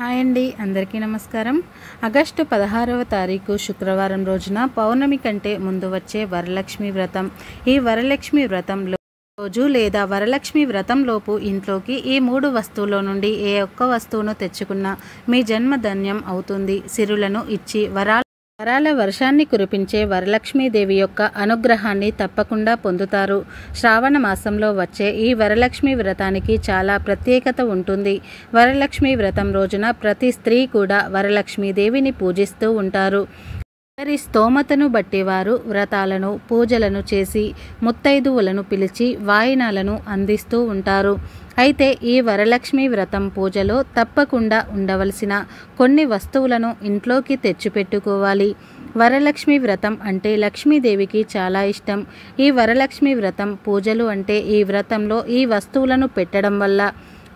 Hi అండి, అందరికీ నమస్కారం. ఆగస్టు 16వ తారీఖు శుక్రవారం రోజున పౌర్ణమి కంటే ముందు వచ్చే వరలక్ష్మి వ్రతం. ఈ వరలక్ష్మి వ్రతంలో రోజు లేదా వరలక్ష్మి వ్రతంలోపు ఇంట్లోకి ఈ 3 వస్తువుల నుండి ఏ ఒక్క వస్తువును తెచ్చుకున్నా మీ జన్మ ధన్యం అవుతుంది. సిరులను ఇచ్చి వరాల వర్షాన్ని కురిపించే వరలక్ష్మీదేవి యొక్క అనుగ్రహాన్ని తప్పకుండా పొందుతారు. శ్రావణ మాసంలో వచ్చే ఈ వరలక్ష్మి వ్రతానికి చాలా ప్రత్యేకత ఉంటుంది. వరలక్ష్మి వ్రతం రోజున ప్రతి స్త్రీ కూడా వరలక్ష్మీదేవిని పూజిస్తూ ఉంటారు. వారి స్తోమతను బట్టి వారు వ్రతాలను పూజలను చేసి ముత్తైదువులను పిలిచి వాయినాలను అందిస్తూ ఉంటారు. అయితే ఈ వరలక్ష్మి వ్రతం పూజలో తప్పకుండా ఉండవలసిన కొన్ని వస్తువులను ఇంట్లోకి తెచ్చిపెట్టుకోవాలి. వరలక్ష్మి వ్రతం అంటే లక్ష్మీదేవికి చాలా ఇష్టం. ఈ వరలక్ష్మి వ్రతం పూజలు అంటే ఈ వ్రతంలో ఈ వస్తువులను పెట్టడం వల్ల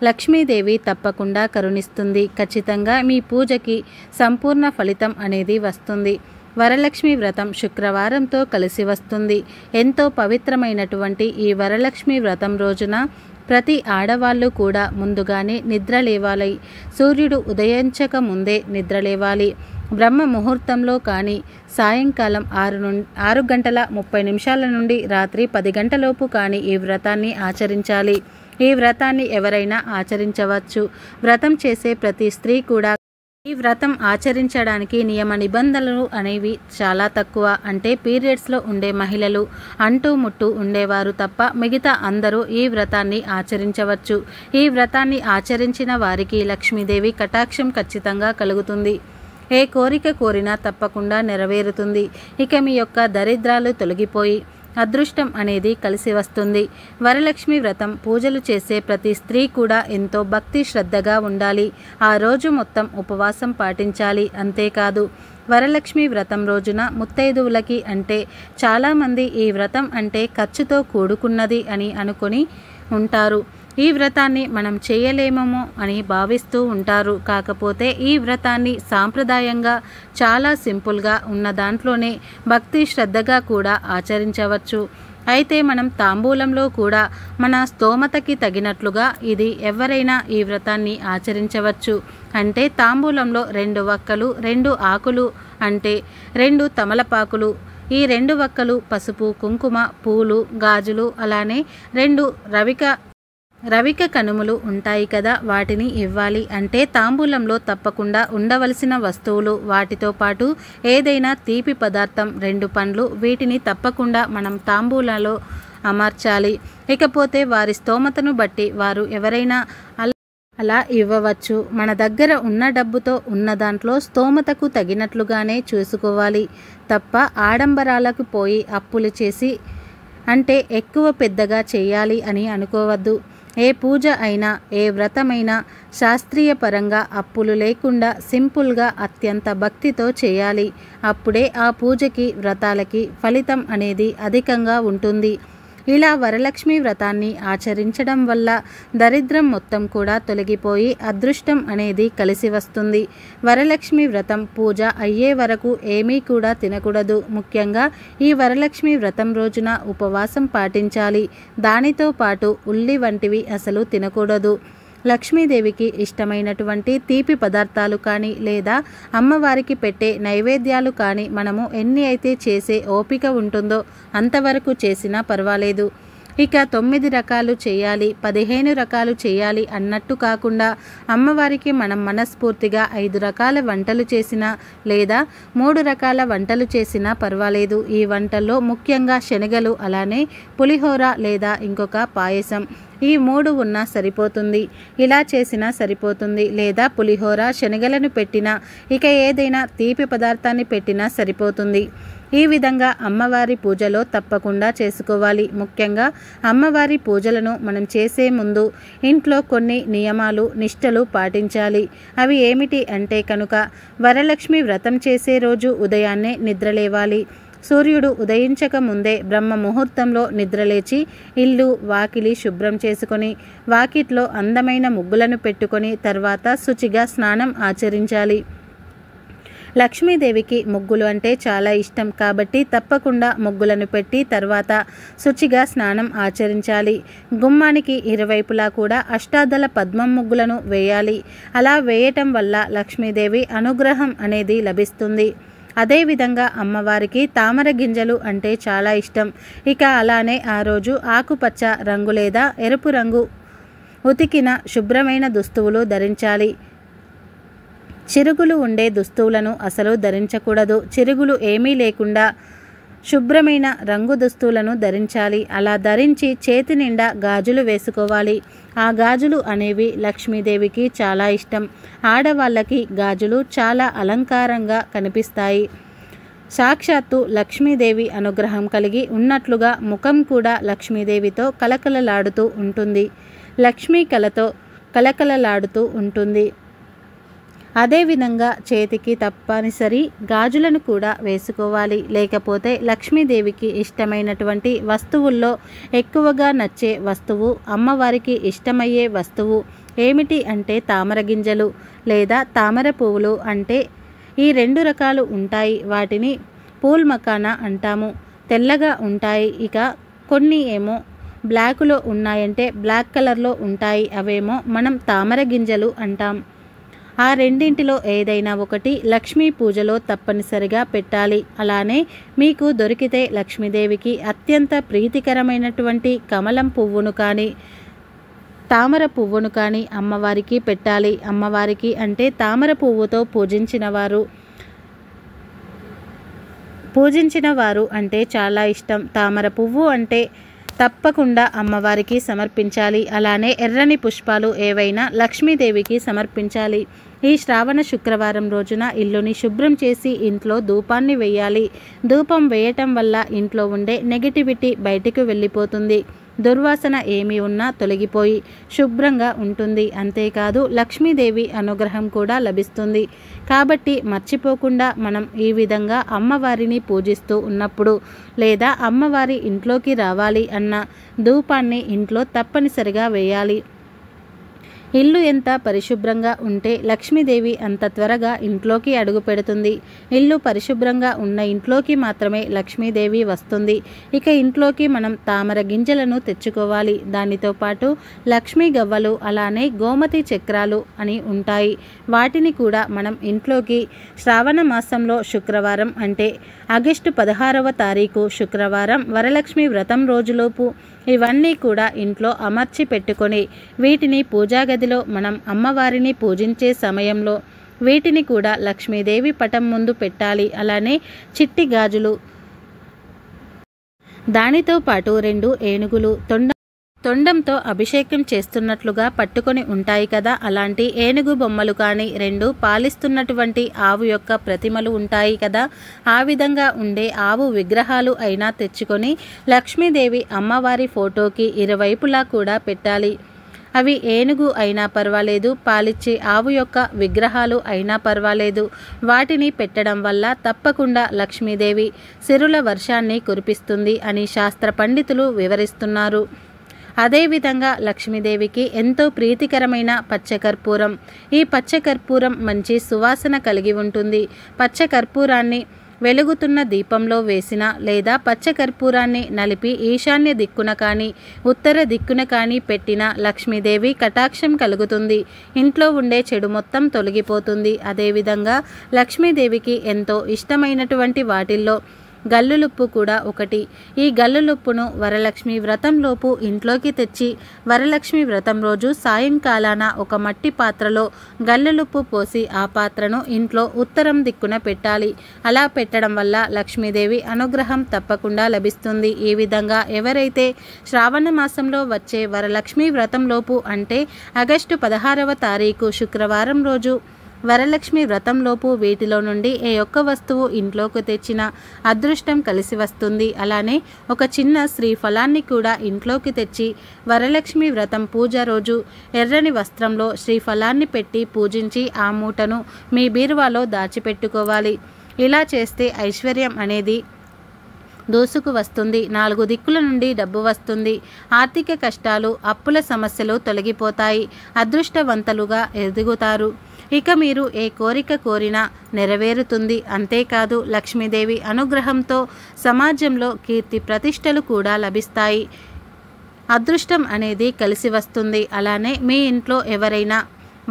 లక్ష్మీదేవి తప్పకుండా కరుణిస్తుంది. ఖచ్చితంగా మీ పూజకి సంపూర్ణ ఫలితం అనేది వస్తుంది. వరలక్ష్మి వ్రతం శుక్రవారంతో కలిసి వస్తుంది. ఎంతో పవిత్రమైనటువంటి ఈ వరలక్ష్మి వ్రతం రోజున ప్రతి ఆడవాళ్ళు కూడా ముందుగానే నిద్ర లేవాలి. సూర్యుడు ఉదయించక ముందే నిద్ర లేవాలి. బ్రహ్మ ముహూర్తంలో కానీ సాయంకాలం 6 గంటల 30 నిమిషాల నుండి రాత్రి 10 గంటలలోపు కానీ ఈ వ్రతాన్ని ఆచరించాలి. ఈ వ్రతాన్ని ఎవరైనా ఆచరించవచ్చు. వ్రతం చేసే ప్రతి స్త్రీ కూడా ఈ వ్రతం ఆచరించడానికి నియమ నిబంధనలు అనేవి చాలా తక్కువ. అంటే పీరియడ్స్లో ఉండే మహిళలు, అంటూ ముట్టు ఉండేవారు తప్ప మిగతా అందరూ ఈ వ్రతాన్ని ఆచరించవచ్చు. ఈ వ్రతాన్ని ఆచరించిన వారికి లక్ష్మీదేవి కటాక్షం ఖచ్చితంగా కలుగుతుంది. ఏ కోరిక కోరినా తప్పకుండా నెరవేరుతుంది. ఇక మీ యొక్క దరిద్రాలు తొలగిపోయి అదృష్టం అనేది కలిసి వస్తుంది. వరలక్ష్మి వ్రతం పూజలు చేసే ప్రతి స్త్రీ కూడా ఎంతో భక్తి శ్రద్ధగా ఉండాలి. ఆ రోజు మొత్తం ఉపవాసం పాటించాలి. అంతేకాదు వరలక్ష్మి వ్రతం రోజున ముత్తైదువులకి అంటే చాలామంది ఈ వ్రతం అంటే ఖర్చుతో కూడుకున్నది అని అనుకొని ఉంటారు. ఈ వ్రతాన్ని మనం చేయలేమేమో అని భావిస్తూ ఉంటారు. కాకపోతే ఈ వ్రతాన్ని సాంప్రదాయంగా చాలా సింపుల్గా ఉన్న దాంట్లోనే భక్తి శ్రద్ధగా కూడా ఆచరించవచ్చు. అయితే మనం తాంబూలంలో కూడా మన స్తోమతకి తగినట్లుగా ఇది ఎవరైనా ఈ వ్రతాన్ని ఆచరించవచ్చు. అంటే తాంబూలంలో 2 వక్కలు, 2 ఆకులు అంటే 2 తమలపాకులు, ఈ 2 వక్కలు పసుపు, కుంకుమ, పూలు, గాజులు, అలానే 2 రవిక కనుములు ఉంటాయి కదా, వాటిని ఇవ్వాలి. అంటే తాంబూలంలో తప్పకుండా ఉండవలసిన వస్తువులు. వాటితో పాటు ఏదైనా తీపి పదార్థం, 2 పండ్లు, వీటిని తప్పకుండా మనం తాంబూలలో అమర్చాలి. ఇకపోతే వారి స్తోమతను బట్టి వారు ఎవరైనా అలా ఇవ్వవచ్చు. మన దగ్గర ఉన్న డబ్బుతో ఉన్న దాంట్లో స్తోమతకు తగినట్లుగానే చూసుకోవాలి తప్ప ఆడంబరాలకు పోయి అప్పులు చేసి అంటే ఎక్కువ పెద్దగా చేయాలి అని అనుకోవద్దు. ఏ పూజ అయినా ఏ వ్రతమైనా శాస్త్రీయ పరంగా అప్పులు లేకుండా సింపుల్గా అత్యంత భక్తితో చేయాలి. అప్పుడే ఆ పూజకి వ్రతాలకి ఫలితం అనేది అధికంగా ఉంటుంది. ఇలా వరలక్ష్మి వ్రతాన్ని ఆచరించడం వల్ల దరిద్రం మొత్తం కూడా తొలగిపోయి అదృష్టం అనేది కలిసి వస్తుంది. వరలక్ష్మి వ్రతం పూజ అయ్యే వరకు ఏమీ కూడా తినకూడదు. ముఖ్యంగా ఈ వరలక్ష్మి వ్రతం రోజున ఉపవాసం పాటించాలి. దానితో పాటు ఉల్లి వంటివి అసలు తినకూడదు. లక్ష్మీదేవికి ఇష్టమైనటువంటి తీపి పదార్థాలు కానీ లేదా అమ్మవారికి పెట్టే నైవేద్యాలు కానీ మనము ఎన్ని అయితే చేసే ఓపిక ఉంటుందో అంతవరకు చేసినా పర్వాలేదు. ఇక 9 రకాలు చేయాలి, 15 రకాలు చేయాలి అన్నట్టు కాకుండా అమ్మవారికి మనం మనస్ఫూర్తిగా 5 రకాల వంటలు చేసినా లేదా 3 రకాల వంటలు చేసినా పర్వాలేదు. ఈ వంటల్లో ముఖ్యంగా శనగలు, అలానే పులిహోర లేదా ఇంకొక పాయసం, ఈ 3 ఉన్నా సరిపోతుంది. ఇలా చేసినా సరిపోతుంది. లేదా పులిహోర, శనగలను పెట్టినా, ఇక ఏదైనా తీపి పదార్థాన్ని పెట్టినా సరిపోతుంది. ఈ విధంగా అమ్మవారి పూజలో తప్పకుండా చేసుకోవాలి. ముఖ్యంగా అమ్మవారి పూజలను మనం చేసే ముందు ఇంట్లో కొన్ని నియమాలు, నిష్టలు పాటించాలి. అవి ఏమిటి అంటే కనుక వరలక్ష్మి వ్రతం చేసే రోజు ఉదయాన్నే నిద్రలేవాలి. సూర్యుడు ఉదయించక ముందే బ్రహ్మ ముహూర్తంలో నిద్రలేచి ఇల్లు వాకిలి శుభ్రం చేసుకొని వాకిట్లో అందమైన ముగ్గులను పెట్టుకొని తర్వాత శుచిగా స్నానం ఆచరించాలి. లక్ష్మీదేవికి ముగ్గులు అంటే చాలా ఇష్టం కాబట్టి తప్పకుండా ముగ్గులను పెట్టి తర్వాత శుచిగా స్నానం ఆచరించాలి. గుమ్మానికి ఇరువైపులా కూడా అష్టాదళ పద్మం ముగ్గులను వేయాలి. అలా వేయటం వల్ల లక్ష్మీదేవి అనుగ్రహం అనేది లభిస్తుంది. అదేవిధంగా అమ్మవారికి తామర గింజలు అంటే చాలా ఇష్టం. ఇక అలానే ఆ రోజు ఆకుపచ్చ రంగు లేదా ఎరుపు రంగు ఉతికిన శుభ్రమైన దుస్తువులు ధరించాలి. చిరుగులు ఉండే దుస్తువులను అసలు ధరించకూడదు. చిరుగులు ఏమీ లేకుండా శుభ్రమైన రంగు దుస్తువులను ధరించాలి. అలా ధరించి చేతి నిండా గాజులు వేసుకోవాలి. ఆ గాజులు అనేవి లక్ష్మీదేవికి చాలా ఇష్టం. ఆడవాళ్ళకి గాజులు చాలా అలంకారంగా కనిపిస్తాయి. సాక్షాత్తు లక్ష్మీదేవి అనుగ్రహం కలిగి ఉన్నట్లుగా ముఖం కూడా లక్ష్మీదేవితో కలకలలాడుతూ ఉంటుంది. లక్ష్మీ కళతో కలకలలాడుతూ ఉంటుంది. అదేవిధంగా చేతికి తప్పనిసరి గాజులను కూడా వేసుకోవాలి. లేకపోతే లక్ష్మీదేవికి ఇష్టమైనటువంటి వస్తువుల్లో ఎక్కువగా నచ్చే వస్తువు, అమ్మవారికి ఇష్టమయ్యే వస్తువు ఏమిటి అంటే తామర గింజలు లేదా తామర పువ్వులు. అంటే ఈ 2 రకాలు ఉంటాయి. వాటిని పూల్ మకానా అంటాము. తెల్లగా ఉంటాయి. ఇక కొన్ని ఏమో బ్లాకులో ఉన్నాయంటే బ్లాక్ కలర్లో ఉంటాయి. అవేమో మనం తామర గింజలు అంటాం. ఆ రెండింటిలో ఏదైనా ఒకటి లక్ష్మీ పూజలో తప్పనిసరిగా పెట్టాలి. అలానే మీకు దొరికితే లక్ష్మీదేవికి అత్యంత ప్రీతికరమైనటువంటి కమలం పువ్వును కానీ తామర పువ్వును కానీ అమ్మవారికి పెట్టాలి. అమ్మవారికి అంటే తామర పువ్వుతో పూజించిన వారు అంటే చాలా ఇష్టం. తామర పువ్వు అంటే తప్పకుండా అమ్మవారికి సమర్పించాలి. అలానే ఎర్రని పుష్పాలు ఏవైనా లక్ష్మీదేవికి సమర్పించాలి. ఈ శ్రావణ శుక్రవారం రోజున ఇల్లుని శుభ్రం చేసి ఇంట్లో ధూపాన్ని వేయాలి. ధూపం వేయటం వల్ల ఇంట్లో ఉండే నెగిటివిటీ బయటికి వెళ్ళిపోతుంది. దుర్వాసన ఏమి ఉన్నా తొలగిపోయి శుభ్రంగా ఉంటుంది. అంతేకాదు లక్ష్మీదేవి అనుగ్రహం కూడా లభిస్తుంది. కాబట్టి మర్చిపోకుండా మనం ఈ విధంగా అమ్మవారిని పూజిస్తూ ఉన్నప్పుడు లేదా అమ్మవారి ఇంట్లోకి రావాలి అన్న ధూపాన్ని ఇంట్లో తప్పనిసరిగా వేయాలి. ఇల్లు ఎంత పరిశుభ్రంగా ఉంటే లక్ష్మీదేవి అంత త్వరగా ఇంట్లోకి అడుగు పెడుతుంది. ఇల్లు పరిశుభ్రంగా ఉన్న ఇంట్లోకి మాత్రమే లక్ష్మీదేవి వస్తుంది. ఇక ఇంట్లోకి మనం తామర గింజలను తెచ్చుకోవాలి. దానితో పాటు లక్ష్మీ గవ్వలు అలానే గోమతి చక్రాలు అని ఉంటాయి. వాటిని కూడా మనం ఇంట్లోకి శ్రావణ మాసంలో శుక్రవారం అంటే ఆగస్టు 16వ తారీఖు శుక్రవారం వరలక్ష్మి వ్రతం రోజులోపు ఇవన్నీ కూడా ఇంట్లో అమర్చి పెట్టుకొని వీటిని పూజా గదిలో మనం అమ్మవారిని పూజించే సమయంలో వీటిని కూడా లక్ష్మీదేవి పటం ముందు పెట్టాలి. అలానే చిట్టి గాజులు, దానితో పాటు 2 ఏనుగులు తొండంతో అభిషేకం చేస్తున్నట్లుగా పట్టుకొని ఉంటాయి కదా, అలాంటి ఏనుగు బొమ్మలు కానీ 2 పాలిస్తున్నటువంటి ఆవు యొక్క ప్రతిమలు ఉంటాయి కదా, ఆ విధంగా ఉండే ఆవు విగ్రహాలు అయినా తెచ్చుకొని లక్ష్మీదేవి అమ్మవారి ఫోటోకి ఇరువైపులా కూడా పెట్టాలి. అవి ఏనుగు అయినా పర్వాలేదు, పాలిచ్చే ఆవు యొక్క విగ్రహాలు అయినా పర్వాలేదు. వాటిని పెట్టడం వల్ల తప్పకుండా లక్ష్మీదేవి సిరుల వర్షాన్ని కురిపిస్తుంది అని శాస్త్ర పండితులు వివరిస్తున్నారు. అదేవిధంగా లక్ష్మీదేవికి ఎంతో ప్రీతికరమైన పచ్చకర్పూరం. ఈ పచ్చకర్పూరం మంచి సువాసన కలిగి ఉంటుంది. పచ్చకర్పూరాన్ని వెలుగుతున్న దీపంలో వేసిన లేదా పచ్చకర్పూరాన్ని నలిపి ఈశాన్య దిక్కున కానీ ఉత్తర దిక్కున కానీ పెట్టిన లక్ష్మీదేవి కటాక్షం కలుగుతుంది. ఇంట్లో ఉండే చెడు మొత్తం తొలగిపోతుంది. అదేవిధంగా లక్ష్మీదేవికి ఎంతో ఇష్టమైనటువంటి వాటిల్లో గల్లులుప్పు కూడా ఒకటి. ఈ గల్లులుప్పును వరలక్ష్మి వ్రతంలోపు ఇంట్లోకి తెచ్చి వరలక్ష్మి వ్రతం రోజు సాయంకాలాన ఒక మట్టి పాత్రలో గల్లులుప్పు పోసి ఆ పాత్రను ఇంట్లో ఉత్తరం దిక్కున పెట్టాలి. అలా పెట్టడం వల్ల లక్ష్మీదేవి అనుగ్రహం తప్పకుండా లభిస్తుంది. ఈ విధంగా ఎవరైతే శ్రావణ మాసంలో వచ్చే వరలక్ష్మి వ్రతంలోపు అంటే ఆగస్టు 16వ తారీఖు శుక్రవారం రోజు వరలక్ష్మి వ్రతంలోపు వీటిలో నుండి ఏ ఒక్క వస్తువు ఇంట్లోకి తెచ్చిన అదృష్టం కలిసి వస్తుంది. అలానే ఒక చిన్న శ్రీఫలాన్ని కూడా ఇంట్లోకి తెచ్చి వరలక్ష్మి వ్రతం పూజ రోజు ఎర్రని వస్త్రంలో శ్రీఫలాన్ని పెట్టి పూజించి ఆ మూటను మీ బీరువాలో దాచిపెట్టుకోవాలి. ఇలా చేస్తే ఐశ్వర్యం అనేది దూసుకు వస్తుంది. 4 దిక్కుల నుండి డబ్బు వస్తుంది. ఆర్థిక కష్టాలు, అప్పుల సమస్యలు తొలగిపోతాయి. అదృష్టవంతులుగా ఎదుగుతారు. ఇక మీరు ఏ కోరిక కోరినా నెరవేరుతుంది. అంతేకాదు లక్ష్మీదేవి అనుగ్రహంతో సమాజంలో కీర్తి ప్రతిష్టలు కూడా లభిస్తాయి. అదృష్టం అనేది కలిసి వస్తుంది. అలానే మీ ఇంట్లో ఎవరైనా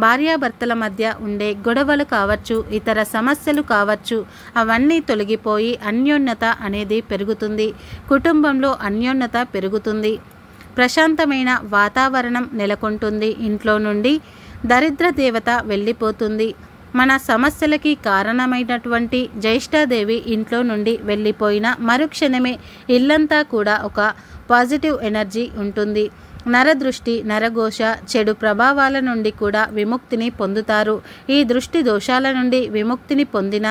భార్యాభర్తల మధ్య ఉండే గొడవలు కావచ్చు, ఇతర సమస్యలు కావచ్చు, అవన్నీ తొలగిపోయి అన్యోన్యత అనేది పెరుగుతుంది. కుటుంబంలో అన్యోన్యత పెరుగుతుంది. ప్రశాంతమైన వాతావరణం నెలకొంటుంది. ఇంట్లో నుండి దరిద్ర దేవత వెళ్ళిపోతుంది. మన సమస్యలకి కారణమైనటువంటి జ్యేష్ఠాదేవి ఇంట్లో నుండి వెళ్ళిపోయిన మరుక్షణమే ఇల్లంతా కూడా ఒక పాజిటివ్ ఎనర్జీ ఉంటుంది. నరదృష్టి, నరఘోష, చెడు ప్రభావాల నుండి కూడా విముక్తిని పొందుతారు. ఈ దృష్టి దోషాల నుండి విముక్తిని పొందిన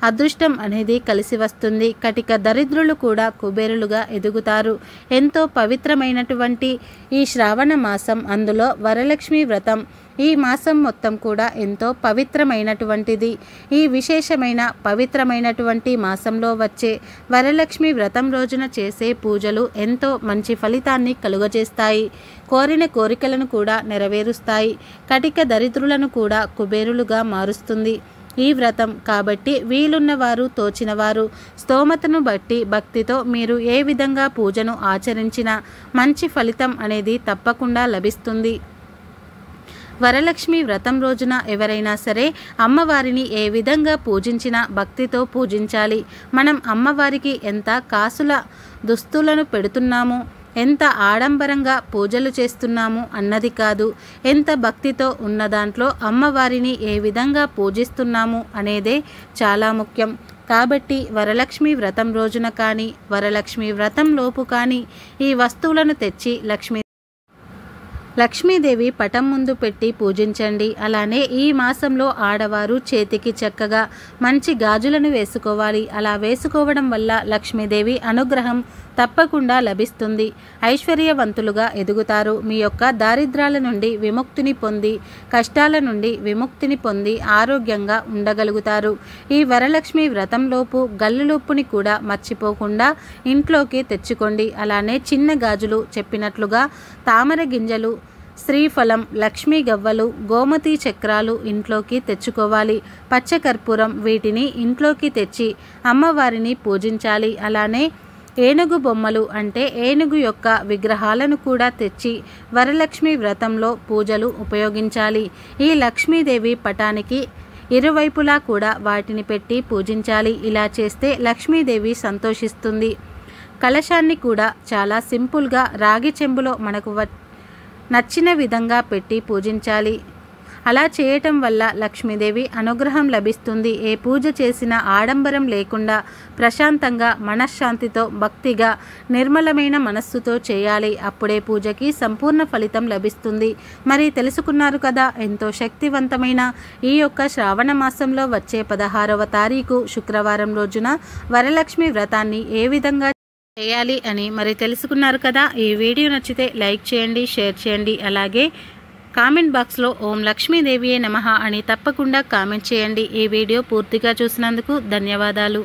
అదృష్టం అనేది కలిసి వస్తుంది. కటిక దరిద్రులు కూడా కుబేరులుగా ఎదుగుతారు. ఎంతో పవిత్రమైనటువంటి ఈ శ్రావణ మాసం, అందులో వరలక్ష్మి వ్రతం ఈ మాసం మొత్తం కూడా ఎంతో పవిత్రమైనటువంటిది. ఈ విశేషమైన పవిత్రమైనటువంటి మాసంలో వచ్చే వరలక్ష్మి వ్రతం రోజున చేసే పూజలు ఎంతో మంచి ఫలితాన్ని కలుగజేస్తాయి. కోరిన కోరికలను కూడా నెరవేరుస్తాయి. కటిక దరిద్రులను కూడా కుబేరులుగా మారుస్తుంది ఈ వ్రతం. కాబట్టి వీలున్నవారు, తోచినవారు స్తోమతను బట్టి భక్తితో మీరు ఏ విధంగా పూజను ఆచరించినా మంచి ఫలితం అనేది తప్పకుండా లభిస్తుంది. వరలక్ష్మి వ్రతం రోజున ఎవరైనా సరే అమ్మవారిని ఏ విధంగా పూజించినా భక్తితో పూజించాలి. మనం అమ్మవారికి ఎంత కాసుల దుస్తులను పెడుతున్నాము, ఎంత ఆడంబరంగా పూజలు చేస్తున్నాము అన్నది కాదు, ఎంత భక్తితో ఉన్న దాంట్లో అమ్మవారిని ఏ విధంగా పూజిస్తున్నాము అనేదే చాలా ముఖ్యం. కాబట్టి వరలక్ష్మి వ్రతం రోజున కానీ, వరలక్ష్మి వ్రతం లోపు కానీ ఈ వస్తువులను తెచ్చి లక్ష్మీదేవి పటం ముందు పెట్టి పూజించండి. అలానే ఈ మాసంలో ఆడవారు చేతికి చక్కగా మంచి గాజులను వేసుకోవాలి. అలా వేసుకోవడం వల్ల లక్ష్మీదేవి అనుగ్రహం తప్పకుండా లభిస్తుంది. ఐశ్వర్యవంతులుగా ఎదుగుతారు. మీ యొక్క దారిద్రాల నుండి విముక్తిని పొంది, కష్టాల నుండి విముక్తిని పొంది ఆరోగ్యంగా ఉండగలుగుతారు. ఈ వరలక్ష్మి వ్రతంలోపు గల్లులుప్పుని కూడా మర్చిపోకుండా ఇంట్లోకి తెచ్చుకోండి. అలానే చిన్న గాజులు, చెప్పినట్లుగా తామర గింజలు, శ్రీఫలం, లక్ష్మీ గవ్వలు, గోమతి చక్రాలు ఇంట్లోకి తెచ్చుకోవాలి. పచ్చకర్పూరం వీటిని ఇంట్లోకి తెచ్చి అమ్మవారిని పూజించాలి. అలానే ఏనుగు బొమ్మలు అంటే ఏనుగు యొక్క విగ్రహాలను కూడా తెచ్చి వరలక్ష్మి వ్రతంలో పూజలు ఉపయోగించాలి. ఈ లక్ష్మీదేవి పటానికి ఇరువైపులా కూడా వాటిని పెట్టి పూజించాలి. ఇలా చేస్తే లక్ష్మీదేవి సంతోషిస్తుంది. కలశాన్ని కూడా చాలా సింపుల్గా రాగి చెంబులో మనకు నచ్చిన విధంగా పెట్టి పూజించాలి. అలా చేయటం వల్ల లక్ష్మీదేవి అనుగ్రహం లభిస్తుంది. ఏ పూజ చేసినా ఆడంబరం లేకుండా ప్రశాంతంగా, మనశ్శాంతితో, భక్తిగా, నిర్మలమైన మనస్సుతో చేయాలి. అప్పుడే పూజకి సంపూర్ణ ఫలితం లభిస్తుంది. మరి తెలుసుకున్నారు కదా, ఎంతో శక్తివంతమైన ఈ యొక్క శ్రావణ మాసంలో వచ్చే 16వ తారీఖు శుక్రవారం రోజున వరలక్ష్మి వ్రతాన్ని ఏ విధంగా చేయాలి అని మరి తెలుసుకున్నారు కదా. ఈ వీడియో నచ్చితే లైక్ చేయండి, షేర్ చేయండి. అలాగే కామెంట్ బాక్స్లో ఓం లక్ష్మీదేవియే నమః అని తప్పకుండా కామెంట్ చేయండి. ఈ వీడియో పూర్తిగా చూసినందుకు ధన్యవాదాలు.